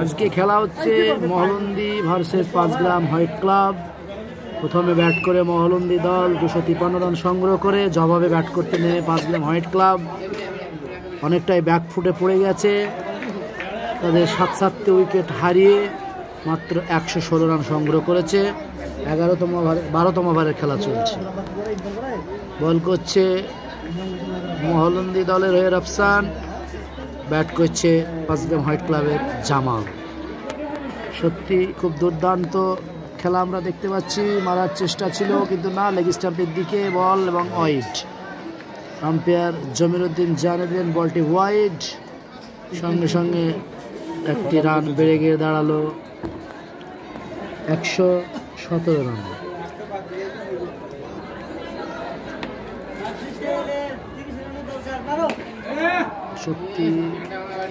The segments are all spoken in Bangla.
আজকে খেলা হচ্ছে মহলন্দি ভার্সেস 5 গ্রাম হোয়াইট ক্লাব। প্রথমে ব্যাট করে মহলন্দি দল 253 রান সংগ্রহ করে, জবাবে ব্যাট করতে নেমে 5 গ্রাম হোয়াইট ক্লাব অনেকটাই ব্যাকফুটে পড়ে গেছে। তাদের 7 উইকেট হারিয়ে মাত্র 116 রান সংগ্রহ করেছে। 12তম ওভারের খেলা চলছে। বল করছে মহলন্দি দলের হয়ে রাফসান, ব্যাট করছে 5 গ্রাম হোয়াইট ক্লাবের জামাল। সত্যি খুব দুর্দান্ত খেলা আমরা দেখতে পাচ্ছি। মারার চেষ্টা ছিল কিন্তু না, লেগ স্টাম্পের দিকে বল এবং ওয়াইড। আম্পায়ার জমিরুদ্দিন জানিয়ে দিলেন বলটি ওয়াইড। সঙ্গে সঙ্গে একটি রান বেড়ে গিয়ে দাঁড়ালো 117 রান। সত্যি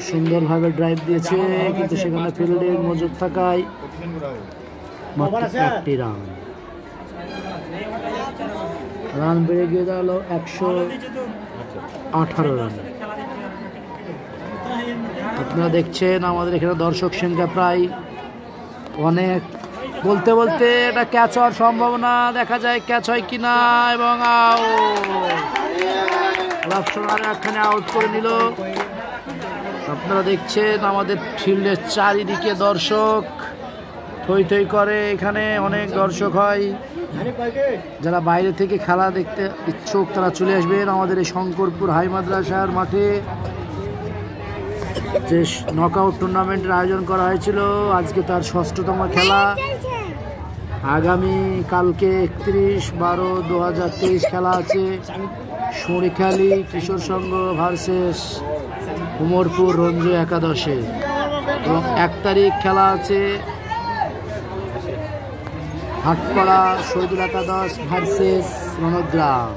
সুন্দরভাবে ড্রাইভ দিয়েছে কিন্তু সেখানে ফিল্ডের মজুদ থাকায় মাত্র একটি রান বেড়ে গিয়ে দাঁড়ালো 118 রান। আপনারা দেখছেন আমাদের এখানে দর্শক সংখ্যা প্রায় অনেক। বলতে বলতে এটা ক্যাচ হওয়ার সম্ভাবনা, দেখা যায় ক্যাচ হয় কিনা, এবং এখানে আউট করে নিল। আপনারা দেখছেন আমাদের ফিল্ডের চারিদিকে দর্শক থই থই করে। এখানে অনেক দর্শক হয়, যারা বাইরে থেকে খেলা দেখতে ইচ্ছুক তারা চলে আসবেন আমাদের এই শঙ্করপুর হাই মাদ্রাসার মাঠে। যে নকআউট টুর্নামেন্টের আয়োজন করা হয়েছিল, আজকে তার 6তম খেলা। আগামী কালকে 31/12/2023 খেলা আছে সরিখালি কিশোর সংঘ ভার্সেস উমরপুর রঞ্জু একাদশে, এবং 1 তারিখ খেলা আছে হাটপাড়া শহীদুল একাদশ ভার্সেস রণগ্রাম।